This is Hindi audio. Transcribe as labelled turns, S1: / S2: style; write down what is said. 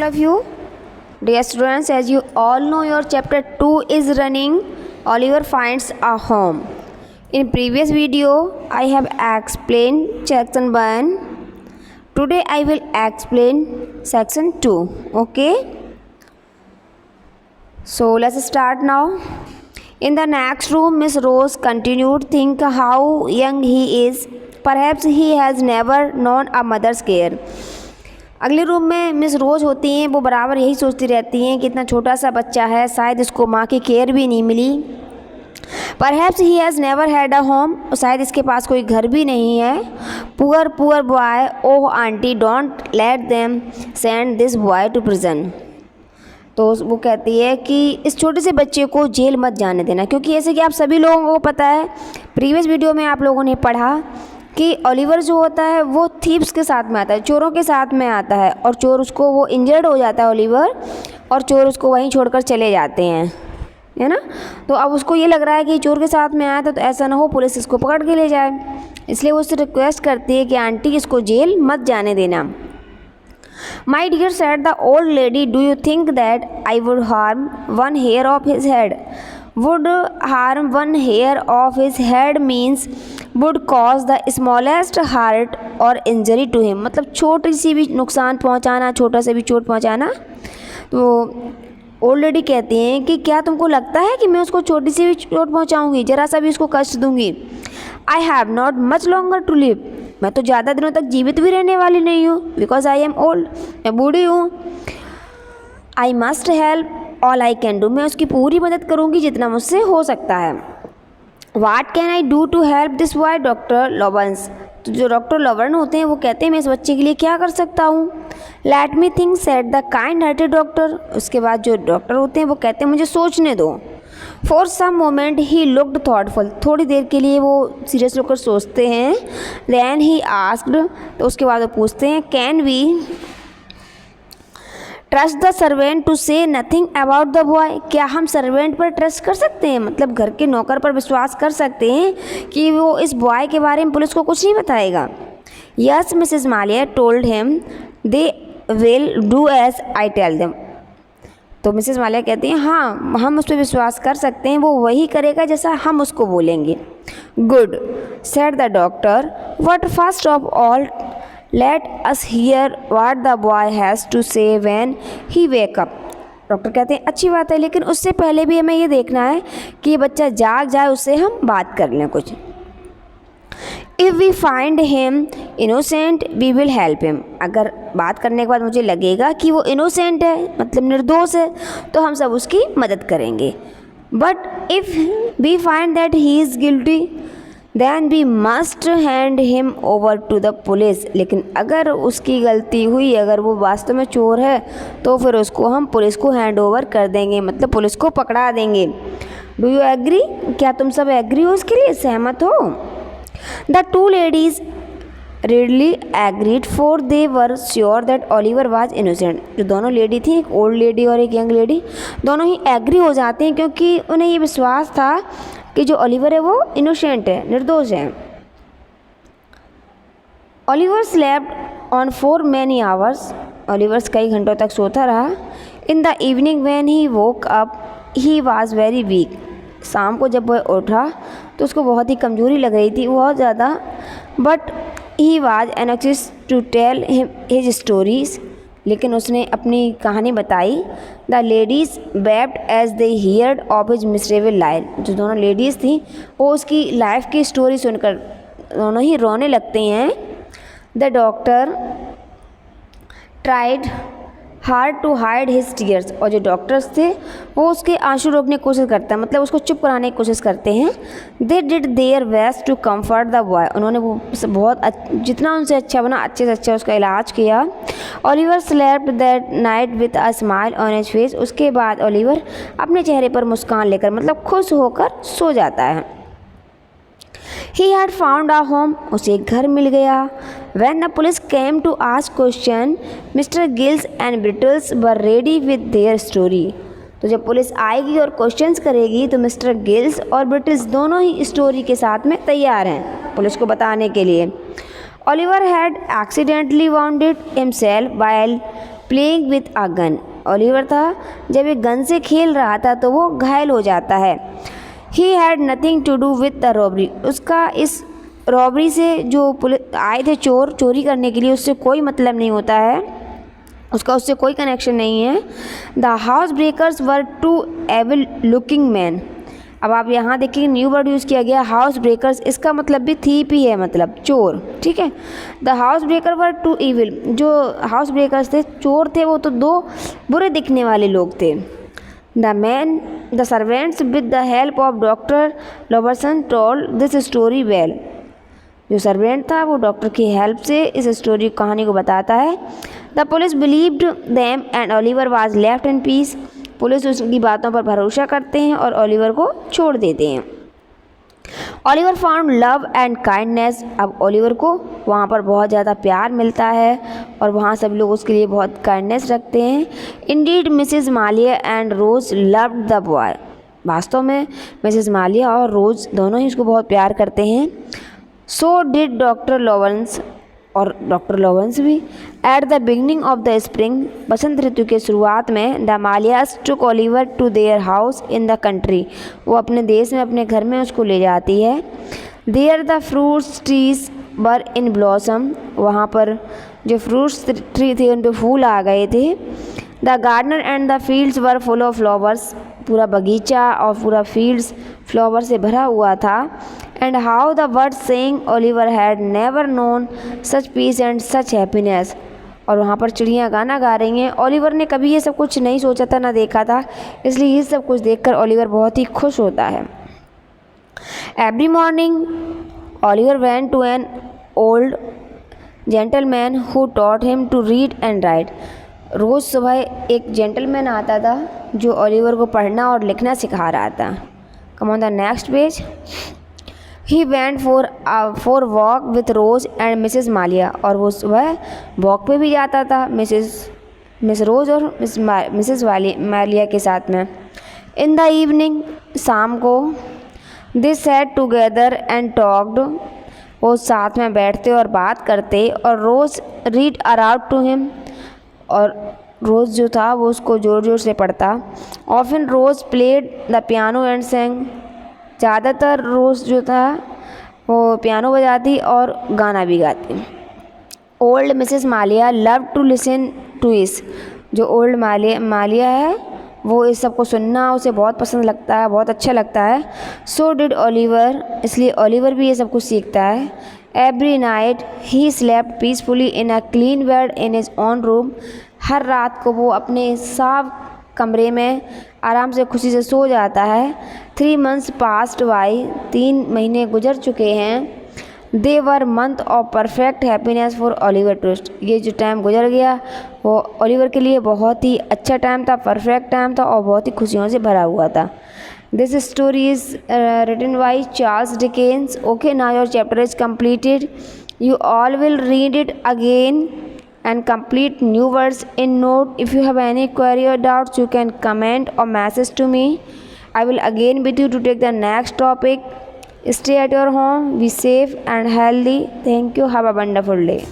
S1: all of you. Dear students, as you all know, your chapter 2 is running. Oliver finds a home. In previous video, I have explained section 1. Today I will explain section 2. Okay? So let's start now. In the next room, Miss Rose continued, think how young he is. Perhaps he has never known a mother's care. अगले रूम में मिस रोज़ होती हैं, वो बराबर यही सोचती रहती हैं कि इतना छोटा सा बच्चा है, शायद इसको माँ की केयर भी नहीं मिली. Perhaps he has never had a home, शायद इसके पास कोई घर भी नहीं है. Poor boy, oh aunty don't let them send this boy to prison. तो वो कहती है कि इस छोटे से बच्चे को जेल मत जाने देना, क्योंकि ऐसे कि आप सभी लोगों को पता है, प्रीवियस वीडियो में आप लोगों ने पढ़ा कि ओलिवर जो होता है वो थीव्स के साथ में आता है, चोरों के साथ में आता है, और चोर उसको, वो इंजर्ड हो जाता है ओलिवर, और चोर उसको वहीं छोड़कर चले जाते हैं, है ना. तो अब उसको ये लग रहा है कि चोर के साथ में आया था, तो ऐसा ना हो पुलिस इसको पकड़ के ले जाए, इसलिए वो उससे रिक्वेस्ट करती है कि आंटी इसको जेल मत जाने देना. My dear said the old lady, do you think that I would harm one hair of his head. Would harm one hair of his head means would cause the smallest hurt और इंजरी टू हिम. मतलब छोटी सी भी नुकसान पहुंचाना, छोटा से भी चोट पहुंचाना. तो ओल्ड लेडी कहती हैं कि क्या तुमको लगता है कि मैं उसको छोटी सी भी चोट पहुंचाऊंगी, ज़रा सा भी उसको कष्ट दूंगी. I have not much longer to live, मैं तो ज़्यादा दिनों तक जीवित भी रहने वाली नहीं हूँ. बिकॉज आई एम ओल्ड, मैं बूढ़ी हूँ. I must help all I can do, मैं उसकी पूरी मदद करूँगी जितना मुझसे हो सकता है. What can I do to help this boy doctor लॉबन्स. तो जो डॉक्टर लॉबर्न होते हैं वो कहते हैं मैं इस बच्चे के लिए क्या कर सकता हूँ. Let me think said the kind hearted doctor. उसके बाद जो डॉक्टर होते हैं वो कहते हैं मुझे सोचने दो. For some moment he looked thoughtful, थोड़ी देर के लिए वो सीरियस होकर सोचते हैं. देन ही आस्क्ड, तो उसके बाद वो पूछते हैं can we trust the servant to say nothing about the boy. क्या हम सर्वेंट पर ट्रस्ट कर सकते हैं, मतलब घर के नौकर पर विश्वास कर सकते हैं कि वो इस बॉय के बारे में पुलिस को कुछ नहीं बताएगा. Yes Mrs Maylie told him they will do as I tell them. तो मिसेस मालिया कहती हैं हाँ, हम उस पर विश्वास कर सकते हैं, वो वही करेगा जैसा हम उसको बोलेंगे. Good said the doctor, what first of all let us hear what the boy has to say when he wake up. Doctor कहते हैं अच्छी बात है, लेकिन उससे पहले भी हमें ये देखना है कि ये बच्चा जाग जाए, उससे हम बात कर लें कुछ. If we find him innocent we will help him. अगर बात करने के बाद मुझे लगेगा कि वो इनोसेंट है, मतलब निर्दोष है, तो हम सब उसकी मदद करेंगे. But if we find that he is guilty then we must hand him over to the police. लेकिन अगर उसकी गलती हुई, अगर वो वास्तव में चोर है, तो फिर उसको हम पुलिस को हैंड ओवर कर देंगे, मतलब पुलिस को पकड़ा देंगे. डू यू एग्री, क्या तुम सब एग्री हो, इसके लिए सहमत हो. The two ladies readily agreed for they were sure that Oliver was innocent. जो दोनों लेडी थी, एक ओल्ड लेडी और एक यंग लेडी, दोनों ही एग्री हो जाते हैं क्योंकि उन्हें ये विश्वास था कि जो ओलिवर है वो इनोसेंट है, निर्दोष है. Oliver slept on for many hours. Oliver's कई घंटों तक सोता रहा. In the evening when he woke up he was very weak. शाम को जब वह उठा तो उसको बहुत ही कमज़ोरी लग रही थी, बहुत ज़्यादा. But he was anxious to tell him his stories, लेकिन उसने अपनी कहानी बताई. The ladies wept as they heard of his miserable life. जो दोनों लेडीज़ थी वो उसकी लाइफ की स्टोरी सुनकर दोनों ही रोने लगते हैं. The doctor tried hard to hide his tears. और जो डॉक्टर्स थे वो उसके आंसू रोकने की कोशिश करते हैं, मतलब उसको चुप कराने की कोशिश करते हैं. They did their best to comfort the boy. उन्होंने वो बहुत जितना उनसे अच्छा बना, अच्छे से अच्छा उसका इलाज किया. Oliver slept that night with a smile on his face. उसके बाद ओलिवर अपने चेहरे पर मुस्कान लेकर, मतलब खुश होकर सो जाता है. He had found a home. उसे एक घर मिल गया. When the police came to ask question, Mr. Giles and Brittles were ready with their story. तो जब पुलिस आएगी और क्वेश्चंस करेगी तो मिस्टर गिल्स और ब्रिटिल्स दोनों ही स्टोरी के साथ में तैयार हैं पुलिस को बताने के लिए. Oliver had accidentally wounded himself while playing with a gun. Oliver था जब एक गन से खेल रहा था तो वो घायल हो जाता है। He had nothing to do with the robbery. उसका इस रॉबरी से जो पुलिस आए थे चोर चोरी करने के लिए, उससे कोई मतलब नहीं होता है, उसका उससे कोई कनेक्शन नहीं है। The house breakers were too evil looking man. अब आप यहाँ देखिए न्यू वर्ड यूज़ किया गया हाउस ब्रेकर्स, इसका मतलब भी थीप ही है, मतलब चोर, ठीक है। The house breaker were too evil, जो हाउस ब्रेकर्स थे चोर थे वो तो दो बुरे दिखने वाले लोग थे। The servants with the help of doctor Robertson told this story well. जो सर्वेंट था वो डॉक्टर की हेल्प से इस स्टोरी कहानी को बताता है। The police believed them and Oliver was left in peace. Police उसकी बातों पर भरोसा करते हैं और ओलिवर को छोड़ देते हैं। Oliver found love and kindness. अब ओलिवर को वहाँ पर बहुत ज़्यादा प्यार मिलता है और वहाँ सब लोग उसके लिए बहुत काइंडनेस रखते हैं। Indeed Mrs Maylie and Rose loved the boy. वास्तव में मिसेस मालिया और रोज दोनों ही उसको बहुत प्यार करते हैं। सो डिड डॉक्टर लॉरेंस, और डॉक्टर लॉरेंस भी। At the beginning of the spring, बसंत ऋतु के शुरुआत में, the Maylies took Oliver to their house in the country. वो अपने देश में अपने घर में उसको ले जाती है। There the fruits trees were in blossom. वहाँ पर जो फ्रूट्स ट्री थे उन पर फूल आ गए थे। The gardener and the fields were full of flowers. पूरा बगीचा और पूरा फील्ड्स फ्लावर से भरा हुआ था। And how the birds saying Oliver had never known such peace and such happiness. और वहाँ पर चिड़ियाँ गाना गा रही हैं। ओलिवर ने कभी ये सब कुछ नहीं सोचा था, ना देखा था, इसलिए ये सब कुछ देखकर ओलिवर बहुत ही खुश होता है। Every morning Oliver went to an old gentleman who taught him to read and write. रोज़ सुबह एक जेंटलमैन आता था जो ओलिवर को पढ़ना और लिखना सिखा रहा था। Come on the next page. He went for walk with Rose and Mrs Maylie. और वो सुबह वॉक पे भी जाता था मिस रोज और मिसेस मालिया के साथ में। इन द इवनिंग, शाम को, दे सैट टुगेदर एंड टॉक्ड। वो साथ में बैठते और बात करते और रोज रीड अराउंड टू हिम। और रोज़ जो था वो उसको ज़ोर ज़ोर से पढ़ता। Often Rose played the piano and sang. ज़्यादातर रोज़ जो था वो पियानो बजाती और गाना भी गाती। Old Mrs Malia love to listen to this. जो ओल्ड मालिया है वो इस सब को सुनना उसे बहुत पसंद लगता है, बहुत अच्छा लगता है। सो डिड ओलिवर, इसलिए ओलिवर भी ये सब कुछ सीखता है। Every night he slept peacefully in a clean bed in his own room. हर रात को वो अपने साफ कमरे में आराम से खुशी से सो जाता है। 3 months पास्ट बाई, 3 महीने गुजर चुके हैं। They were months of perfect happiness for Oliver Twist. ये जो टाइम गुजर गया वो ओलिवर के लिए बहुत ही अच्छा टाइम था, परफेक्ट टाइम था और बहुत ही खुशियों से भरा हुआ था। This story is written by Charles Dickens. Okay, now your chapter is completed. You all will read it again and complete new words in note. If you have any query or doubts, you can comment or message to me. I will again with you to take the next topic. Stay at your home, be safe and healthy. Thank you. Have a wonderful day.